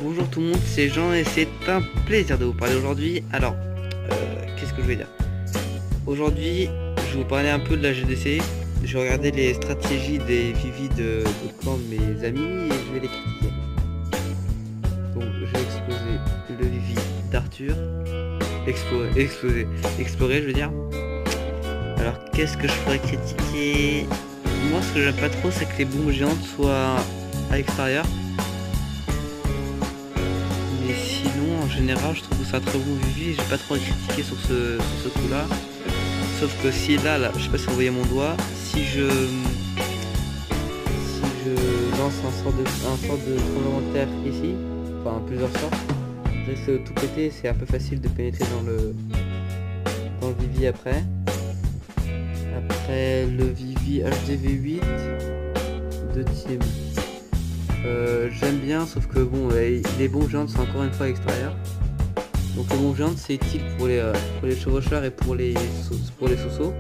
Bonjour tout le monde, c'est Jean et c'est un plaisir de vous parler aujourd'hui. Alors, qu'est-ce que je vais dire? Aujourd'hui, je vais vous parler un peu de la GDC. Je vais regarder les stratégies des Vivi de clan de mes amis et je vais les critiquer. Donc, je vais exploser le Vivi d'Arthur. Explorer, je veux dire. Alors, qu'est-ce que je pourrais critiquer? Moi, ce que j'aime pas trop, c'est que les bombes géantes soient à l'extérieur. Mais sinon, en général, je trouve que c'est un très bon Vivi. J'ai pas trop à critiquer sur ce coup-là. Sauf que si là, je sais pas si vous voyez mon doigt, si je lance un sort de tremblement de terre ici, enfin plusieurs sorts, je laisse tout péter, c'est un peu facile de pénétrer dans le Vivi après. Après le Vivi HDV8 de team. J'aime bien, sauf que bon, les bombes géantes sont encore une fois à l'extérieur. Donc les bombes géantes c'est utile pour les chevaucheurs et pour les sosos.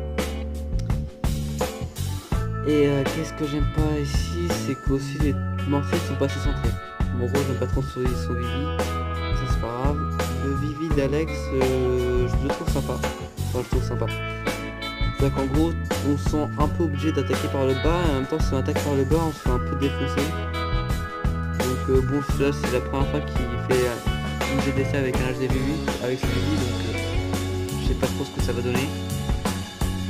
Et qu'est-ce que j'aime pas ici, c'est qu'aussi les mortiers sont pas assez centrés. Mon gros, j'aime pas trop son Vivi, ça c'est pas grave. Le Vivi d'Alex, je le trouve sympa. Enfin, je trouve sympa. C'est-à-dire qu'en gros, on se sent un peu obligé d'attaquer par le bas, et en même temps, si on attaque par le bas, on se fait un peu défoncer. Donc bon, là, c'est la première fois qu'il fait une GDC avec un HDV8, avec ce Vivi, donc je sais pas trop ce que ça va donner.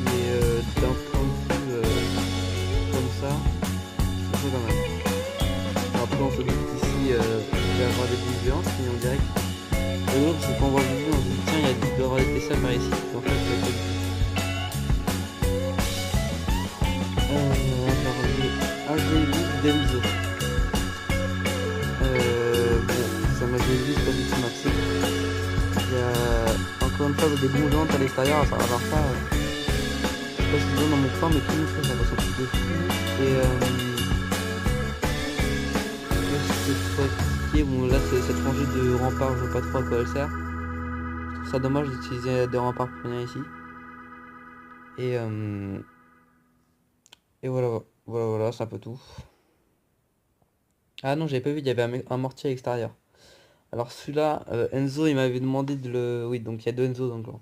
Mais d'un point de vue comme ça, c'est pas mal. Après on se doute qu'ici il va y avoir des boules géantes, mais on dirait que l'autre c'est quand on voit le vidéo, on se dit tiens il doit y avoir des PSA par ici, puis en fait pas du tout. Alors les HDV d'Enzo. Bon, ça m'a juste pas du tout maxé. Il y a encore une fois des boules géantes à l'extérieur, alors ça, je sais pas si c'est bien dans mon coin, mais tout le monde fait ça, ça truc de fou. Et qu'est-ce que je pourrais critiquer? Bon là c'est cette rangée de remparts, je vois pas trop à quoi elle sert. Je trouve ça dommage d'utiliser des remparts pour rien ici. Et, euh, et voilà, c'est un peu tout. Ah non, j'avais pas vu, il y avait un mortier à l'extérieur. Alors celui-là, Enzo, il m'avait demandé de le... Oui, donc il y a deux Enzo dans le clan.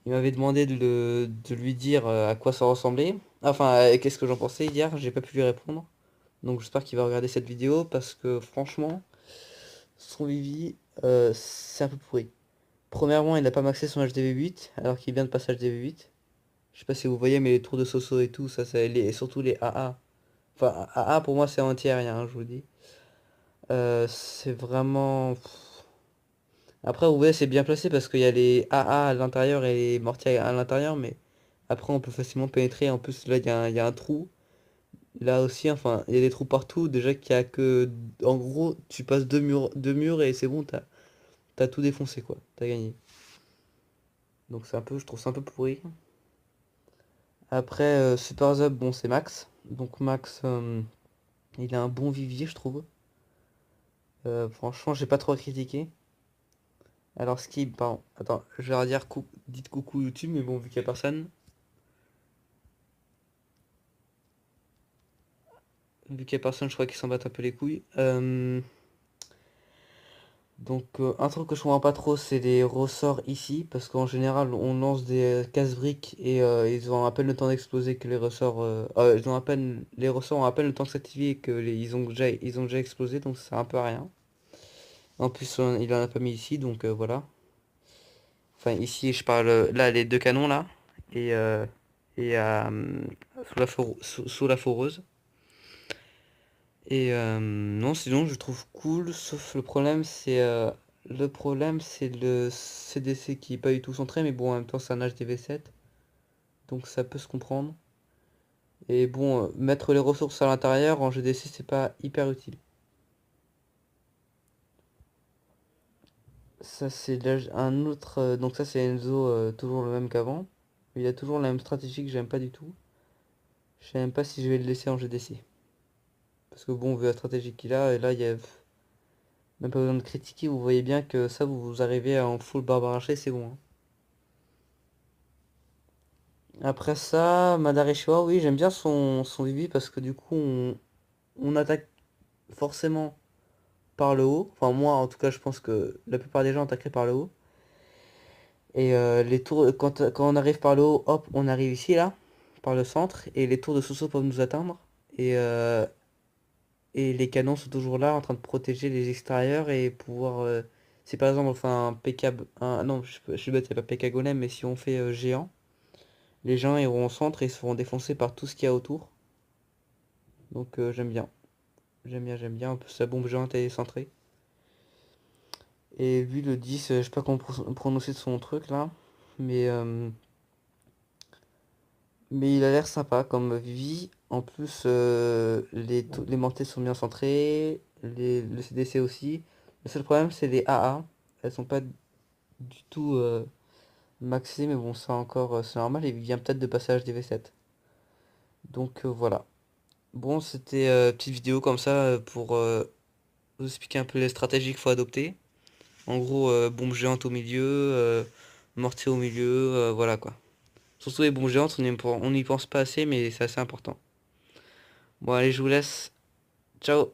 Il m'avait demandé de lui dire à quoi ça ressemblait. Enfin, qu'est-ce que j'en pensais hier, j'ai pas pu lui répondre. Donc j'espère qu'il va regarder cette vidéo parce que franchement, son Vivi, c'est un peu pourri. Premièrement, il n'a pas maxé son HDV8 alors qu'il vient de passer HDV8. Je sais pas si vous voyez, mais les tours de Soso et tout, ça, et surtout les AA. Enfin, AA pour moi c'est anti-aérien, hein, je vous le dis. C'est vraiment... Après, vous voyez, c'est bien placé parce qu'il y a les AA à l'intérieur et les mortiers à l'intérieur, mais après on peut facilement pénétrer. En plus, là, il y a un trou. Là aussi, enfin, il y a des trous partout. Déjà qu'il y a que... En gros, tu passes deux murs et c'est bon, t'as tout défoncé, quoi. T'as gagné. Donc c'est un peu, je trouve ça un peu pourri. Après, Super Zub, bon, c'est Max. Donc Max, il a un bon vivier, je trouve. Franchement, j'ai pas trop à critiquer. Alors, pardon, attends, je vais redire dites coucou YouTube, mais bon, vu qu'il y a personne. Vu qu'il y a personne, je crois qu'ils s'en battent un peu les couilles. Donc, un truc que je comprends pas trop, c'est les ressorts ici. Parce qu'en général, on lance des casse-briques et ils ont à peine le temps d'exploser que les ressorts. Les ressorts ont à peine le temps de s'activer et que ils ont déjà explosé, donc ça sert un peu à rien. En plus, il en a pas mis ici, donc voilà. Enfin, ici, je parle là, les deux canons là. Et sous la foreuse. Et non, sinon, je trouve cool. Sauf le problème, c'est le CDC qui est pas du tout centré. Mais bon, en même temps, c'est un HDV7. Donc ça peut se comprendre. Et bon, mettre les ressources à l'intérieur en GDC, c'est pas hyper utile. Ça, c'est un autre. Donc ça, c'est Enzo, toujours le même qu'avant. Il a toujours la même stratégie que j'aime pas du tout. Je sais même pas si je vais le laisser en GDC. Parce que bon, vu la stratégie qu'il a, et là, il y a même pas besoin de critiquer. Vous voyez bien que ça, vous arrivez en full barbare haché, c'est bon, hein. Après ça, Madara oui, j'aime bien son Vivi parce que du coup, on attaque forcément par le haut. Enfin moi en tout cas je pense que la plupart des gens attaqueraient par le haut. Et les tours, quand on arrive par le haut, hop, on arrive ici là, par le centre, et les tours de sous-sol peuvent nous atteindre. Et les canons sont toujours là en train de protéger les extérieurs et pouvoir... si par exemple on fait un PK... non, je suis bête, c'est pas PK Golem, mais si on fait géant, les gens iront au centre et se feront défoncer par tout ce qu'il y a autour. Donc j'aime bien. J'aime bien, j'aime bien. En plus la bombe géante elle est centrée. Et lui le 10, je sais pas comment prononcer son truc là. Mais, euh, mais il a l'air sympa comme vie. En plus les mortiers sont bien centrés. Le CDC aussi. Le seul problème c'est les AA. Elles sont pas du tout maxées. Mais bon ça encore c'est normal. Il vient peut-être de passer à HDV7. Donc voilà. Bon c'était petite vidéo comme ça pour vous expliquer un peu les stratégies qu'il faut adopter. En gros, bombe géante au milieu, mortier au milieu, voilà quoi. Surtout les bombes géantes, on n'y pense pas assez, mais c'est assez important. Bon, allez, je vous laisse. Ciao!